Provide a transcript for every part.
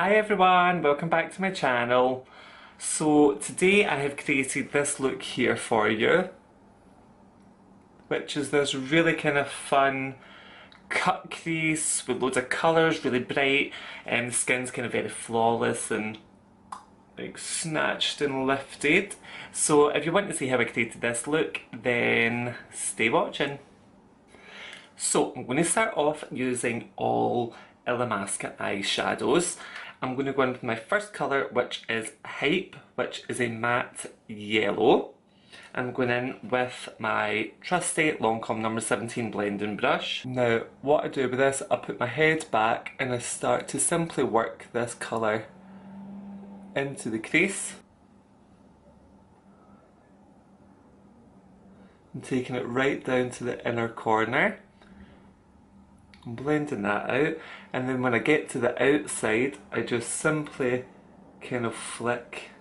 Hi everyone, welcome back to my channel. So today I have created this look here for you, which is this really kind of fun cut crease with loads of colours, really bright, and the skin's kind of very flawless and like snatched and lifted. So if you want to see how I created this look, then stay watching. So I'm going to start off using all Illamasqua eyeshadows. I'm going to go in with my first colour, which is Hype, which is a matte yellow. I'm going in with my trusty Lancome number 17 blending brush. Now what I do with this, I put my head back and I start to simply work this colour into the crease. I'm taking it right down to the inner corner. I'm blending that out, and then when I get to the outside I just simply kind of flick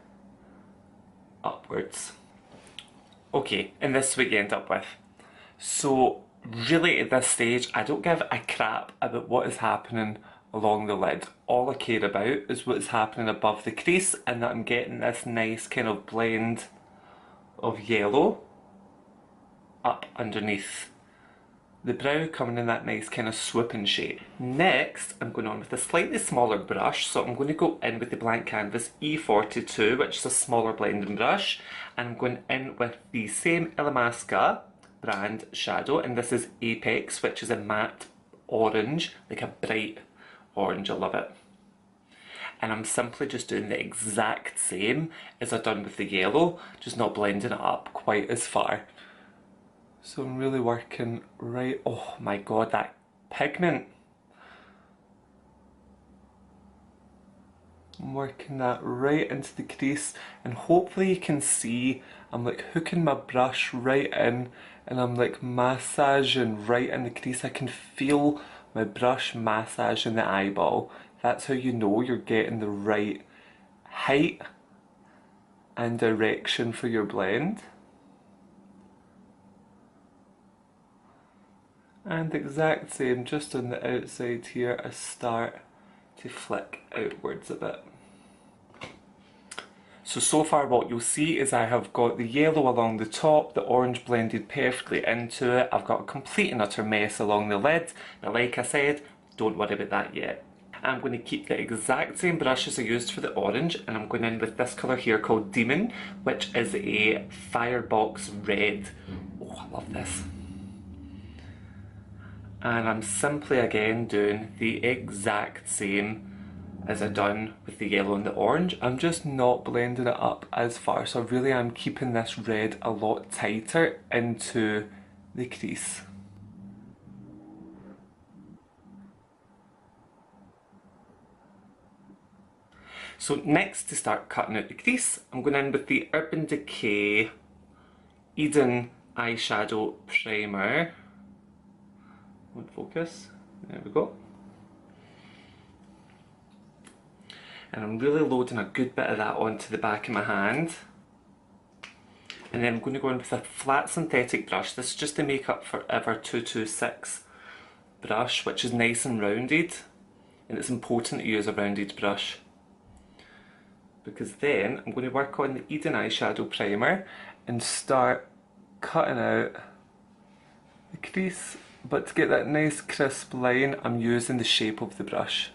upwards. Okay, and this is what you end up with. So really at this stage I don't give a crap about what is happening along the lid. All I care about is what's happening above the crease, and that I'm getting this nice kind of blend of yellow up underneath the brow, coming in that nice kind of swooping shape. Next, I'm going on with a slightly smaller brush, so I'm going to go in with the Blank Canvas E42, which is a smaller blending brush, and I'm going in with the same Illamasqua brand shadow, and this is Apex, which is a matte orange, like a bright orange. I love it. And I'm simply just doing the exact same as I've done with the yellow, just not blending it up quite as far. So I'm really working right, oh my god, that pigment. I'm working that right into the crease, and hopefully you can see I'm like hooking my brush right in and I'm like massaging right in the crease. I can feel my brush massaging the eyeball. That's how you know you're getting the right height and direction for your blend. And the exact same, just on the outside here, I start to flick outwards a bit. So far what you'll see is I have got the yellow along the top, the orange blended perfectly into it. I've got a complete and utter mess along the lid, but like I said, don't worry about that yet. I'm going to keep the exact same brush as I used for the orange, and I'm going in with this colour here called Demon, which is a Firebox Red. Oh, I love this. And I'm simply again doing the exact same as I've done with the yellow and the orange. I'm just not blending it up as far, so I really am keeping this red a lot tighter into the crease. So next, to start cutting out the crease, I'm going in with the Urban Decay Eden eyeshadow primer. Won't focus. There we go. And I'm really loading a good bit of that onto the back of my hand. And then I'm going to go in with a flat synthetic brush. This is just the Makeup Forever 226 brush, which is nice and rounded. And it's important to use a rounded brush, because then I'm going to work on the Eden eyeshadow primer and start cutting out the crease. But to get that nice crisp line, I'm using the shape of the brush.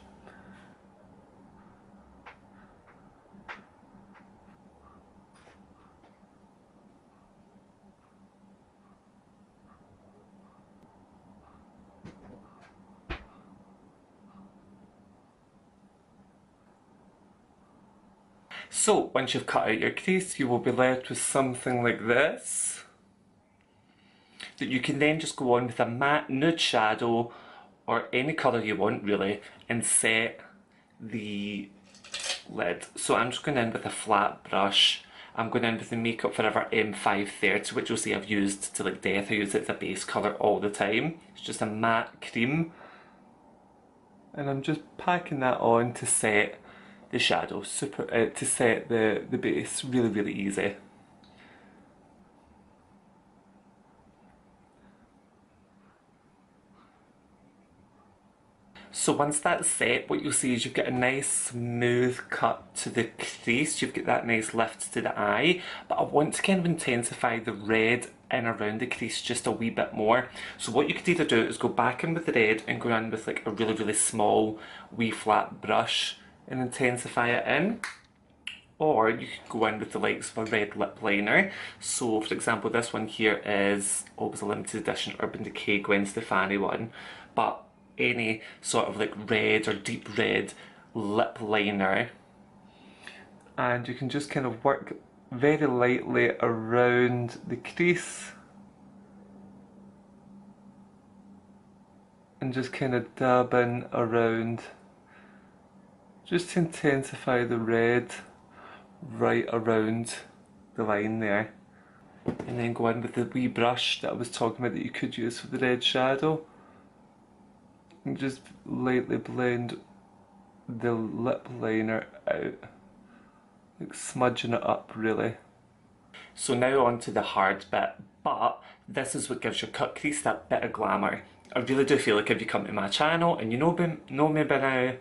So once you've cut out your crease, you will be left with something like this, that you can then just go on with a matte nude shadow or any colour you want really and set the lid. So I'm just going in with a flat brush. I'm going in with the Makeup Forever M530, which you'll see I've used to like death. I use it as a base colour all the time. It's just a matte cream, and I'm just packing that on to set the shadow, to set the base. Really easy. So once that's set, what you'll see is you've got a nice smooth cut to the crease, you've got that nice lift to the eye, but I want to kind of intensify the red in around the crease just a wee bit more. So what you could either do is go back in with the red and go in with like a really, really small wee flat brush and intensify it in. Or you could go in with the likes of a red lip liner. So for example, this one here is always a limited edition Urban Decay Gwen Stefani one, but any sort of like red or deep red lip liner, and you can just kind of work very lightly around the crease and just kind of dab in around just to intensify the red right around the line there. And then go in with the wee brush that I was talking about that you could use for the red shadow and just lightly blend the lip liner out, like smudging it up really. So now on to the hard bit, but this is what gives your cut crease that bit of glamour. I really do feel like if you come to my channel and you know me by now,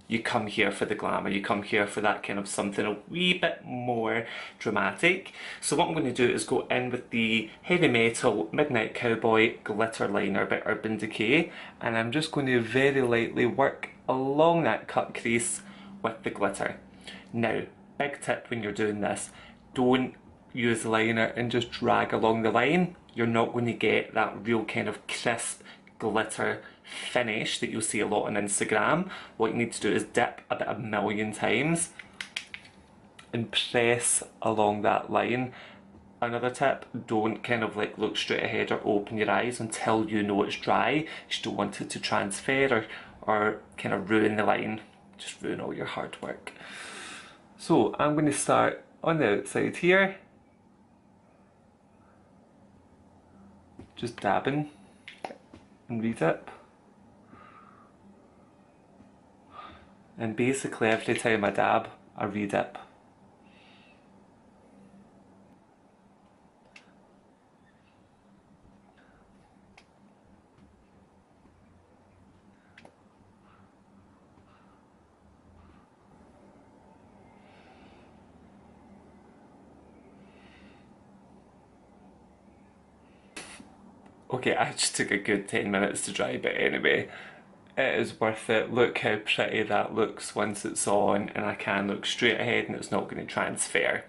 you come here for the glamour, you come here for that kind of something a wee bit more dramatic. So what I'm going to do is go in with the Heavy Metal Midnight Cowboy Glitter Liner by Urban Decay, and I'm just going to very lightly work along that cut crease with the glitter. Now, big tip when you're doing this, don't use liner and just drag along the line. You're not going to get that real kind of crisp glitter finish that you'll see a lot on Instagram. What you need to do is dip about 1,000,000 times and press along that line. Another tip, don't kind of like look straight ahead or open your eyes until you know it's dry. You just don't want it to transfer or kind of ruin the line, just ruin all your hard work. So I'm going to start on the outside here, just dabbing and re-dip. And basically every time I dab, I re-dip. Okay, I just took a good 10 minutes to dry, but anyway, it is worth it. Look how pretty that looks once it's on, and I can look straight ahead and it's not going to transfer.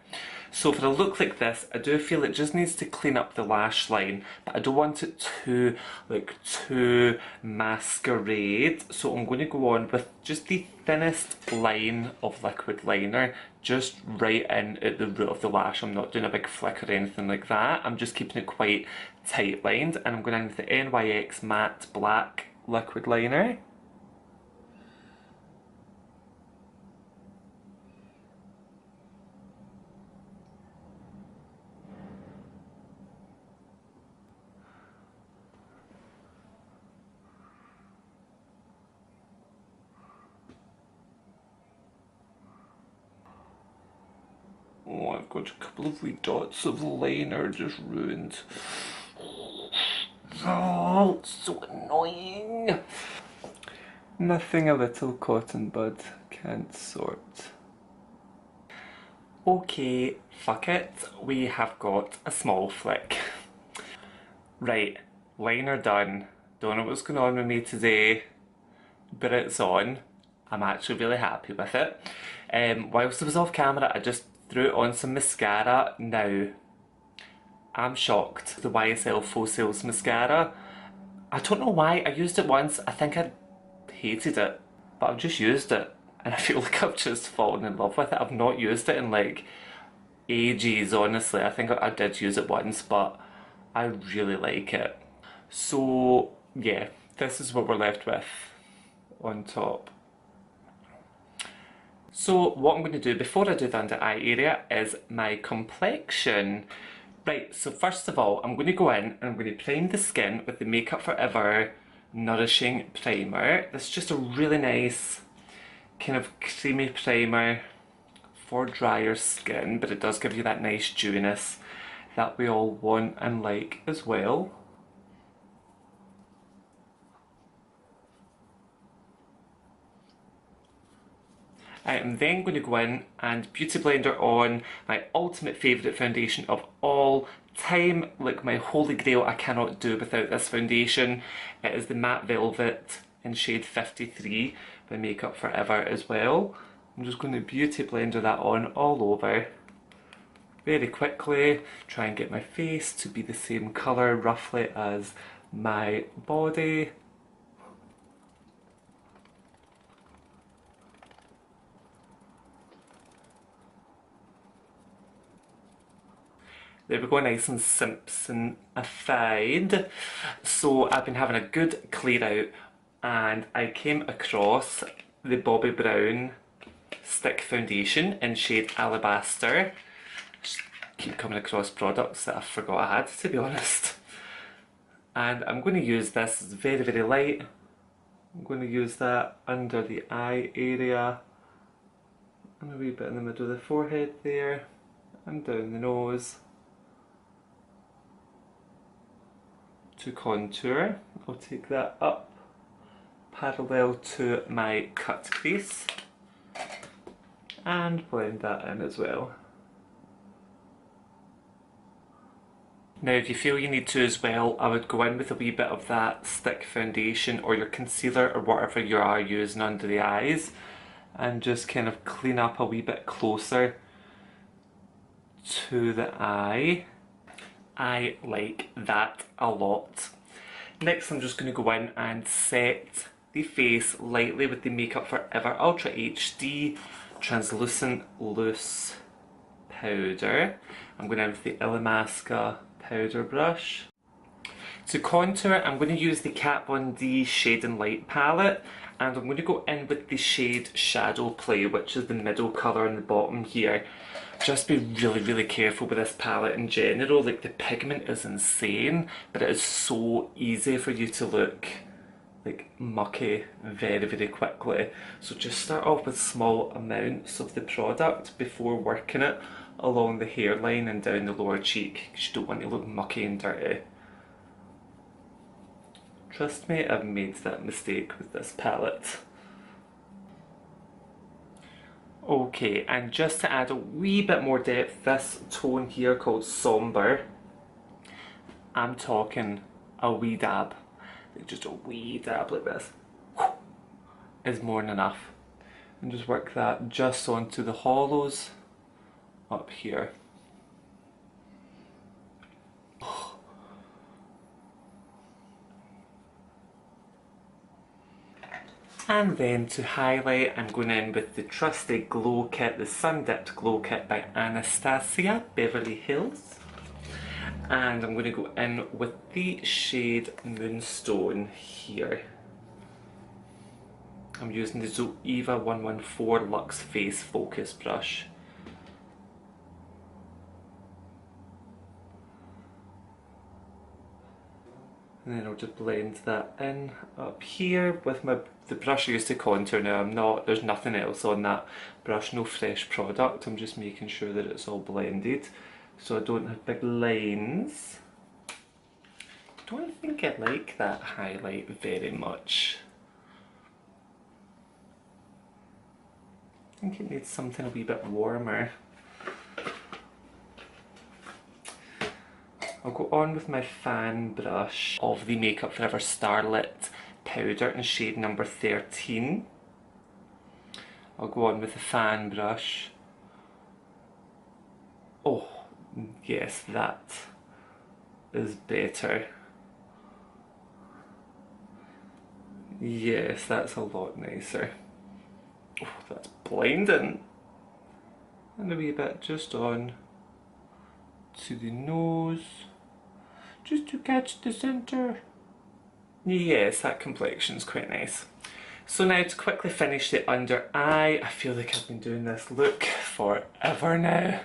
So for a look like this, I do feel it just needs to clean up the lash line, but I don't want it too masquerade. So I'm going to go on with just the thinnest line of liquid liner, just right in at the root of the lash. I'm not doing a big flick or anything like that. I'm just keeping it quite tight lined, and I'm going in with the NYX Matte Black liquid liner. Oh, I've got a couple of wee dots of liner just ruined. Oh, it's so annoying. Nothing a little cotton bud can't sort. Okay, fuck it. We have got a small flick. Right, liner done. Don't know what's going on with me today, but it's on. I'm actually really happy with it. Whilst I was off camera, I just threw on some mascara. Now, I'm shocked. The YSL Faux Sales mascara. I don't know why. I used it once. I think I hated it, but I've just used it, and I feel like I've just fallen in love with it. I've not used it in like ages, honestly. I think I did use it once, but I really like it. So yeah, this is what we're left with on top. So what I'm going to do before I do the under eye area is my complexion. Right, so first of all, I'm going to go in and I'm going to prime the skin with the Makeup Forever Nourishing Primer. This is just a really nice kind of creamy primer for drier skin, but it does give you that nice dewiness that we all want and like as well. I am then going to go in and Beauty Blender on my ultimate favourite foundation of all time, like my holy grail. I cannot do without this foundation. It is the Matte Velvet in shade 53 by Makeup Forever as well. I'm just going to Beauty Blender that on all over very quickly, try and get my face to be the same colour roughly as my body. There we go, nice and Simpsonified. So I've been having a good clear out and I came across the Bobbi Brown Stick Foundation in shade Alabaster. Just keep coming across products that I forgot I had, to be honest. And I'm going to use this, it's very, very light. I'm going to use that under the eye area and a wee bit in the middle of the forehead there and down the nose. To contour, I'll take that up parallel to my cut crease and blend that in as well. Now if you feel you need to as well, I would go in with a wee bit of that stick foundation or your concealer or whatever you are using under the eyes and just kind of clean up a wee bit closer to the eye. I like that a lot. Next I'm just going to go in and set the face lightly with the Makeup Forever Ultra HD Translucent Loose Powder. I'm going in with the Illamasqua powder brush. To contour I'm going to use the Kat Von D Shade and Light palette and I'm going to go in with the shade Shadow Play, which is the middle colour on the bottom here. Just be really, really careful with this palette in general. Like, the pigment is insane, but it is so easy for you to look like mucky very, very quickly. So just start off with small amounts of the product before working it along the hairline and down the lower cheek, because you don't want to look mucky and dirty. Trust me, I've made that mistake with this palette. Okay, and just to add a wee bit more depth, this tone here called Somber, I'm talking a wee dab, like just a wee dab like this, is more than enough. And just work that just onto the hollows up here. And then to highlight, I'm going in with the trusty Glow Kit, the Sun Dipped Glow Kit by Anastasia Beverly Hills. And I'm going to go in with the shade Moonstone here. I'm using the Zoeva 114 Luxe Face Focus Brush. And then I'll just blend that in up here with the brush I used to contour. Now there's nothing else on that brush, no fresh product. I'm just making sure that it's all blended so I don't have big lines. Don't think I like that highlight very much. I think it needs something a wee bit warmer. I'll go on with my fan brush of the Makeup Forever Starlit powder in shade number 13. I'll go on with the fan brush. Oh, yes, that is better. Yes, that's a lot nicer. Oh, that's blinding. And a wee bit just on to the nose, just to catch the centre. Yes, that complexion's quite nice. So now to quickly finish the under eye, I feel like I've been doing this look forever now.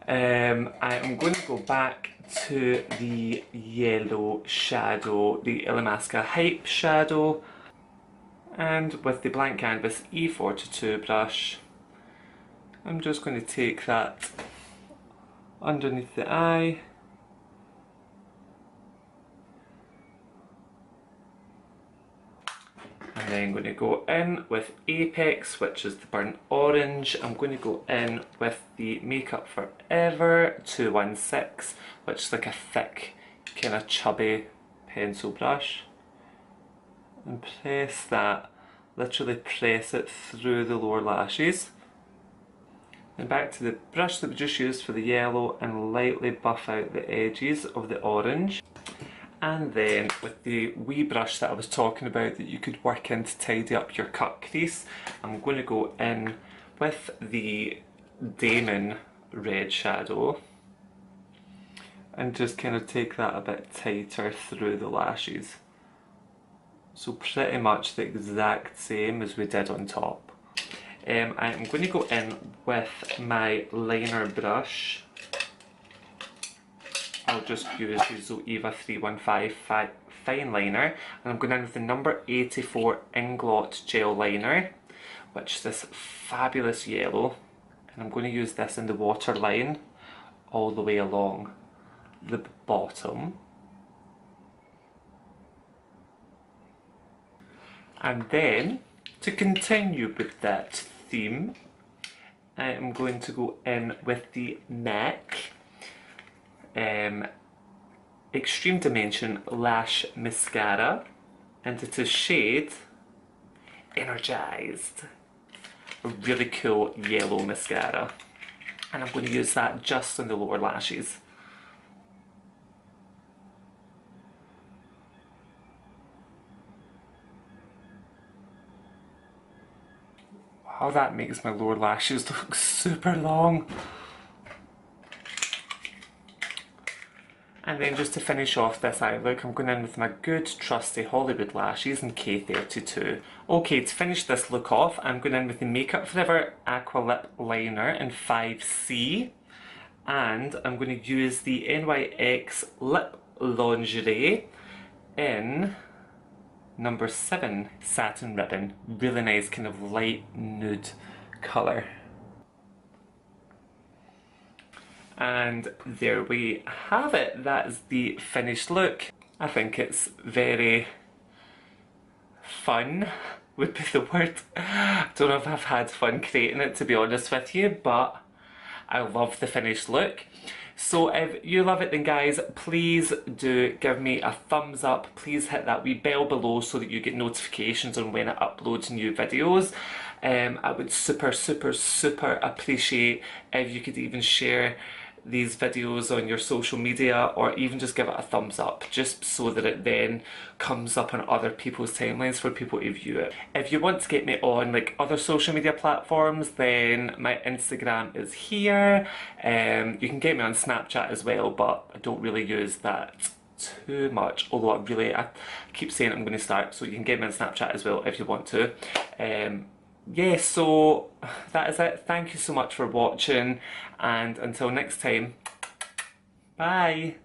I am going to go back to the yellow shadow, the Illamasqua Hype shadow, and with the blank canvas E42 brush, I'm just going to take that underneath the eye. And then I'm going to go in with Apex, which is the burnt orange. I'm going to go in with the Makeup Forever 216, which is like a thick, kind of chubby pencil brush. And press that, literally press it through the lower lashes. And back to the brush that we just used for the yellow and lightly buff out the edges of the orange. And then with the wee brush that I was talking about that you could work in to tidy up your cut crease, I'm going to go in with the Damon red shadow and just kind of take that a bit tighter through the lashes. So pretty much the exact same as we did on top. I'm going to go in with my liner brush. I'll just use the Zoeva 315 fine liner, and I'm going in with the number 84 Inglot gel liner, which is this fabulous yellow, and I'm going to use this in the waterline all the way along the bottom. And then, to continue with that theme, I'm going to go in with the MAC Extreme Dimension Lash Mascara, and it is shade Energized. A really cool yellow mascara. And I'm going to use that just on the lower lashes. Wow, that makes my lower lashes look super long. And then just to finish off this eye look, I'm going in with my good trusty Hollywood lashes in K32. Okay, to finish this look off, I'm going in with the Makeup Forever Aqua Lip Liner in 5C. And I'm going to use the NYX Lip Lingerie in number 7 Satin Ribbon. Really nice kind of light nude colour. And there we have it. That is the finished look. I think it's very fun, would be the word. I don't know if I've had fun creating it, to be honest with you, but I love the finished look. So if you love it then guys, please do give me a thumbs up. Please hit that wee bell below so that you get notifications on when I upload new videos. I would super appreciate if you could even share these videos on your social media, or even just give it a thumbs up, just so that it then comes up on other people's timelines for people to view it. If you want to get me on like other social media platforms, then my Instagram is here. You can get me on Snapchat as well, but I don't really use that too much, although I keep saying I'm going to start, so you can get me on Snapchat as well if you want to. Yeah, so that is it. Thank you so much for watching, and until next time, bye!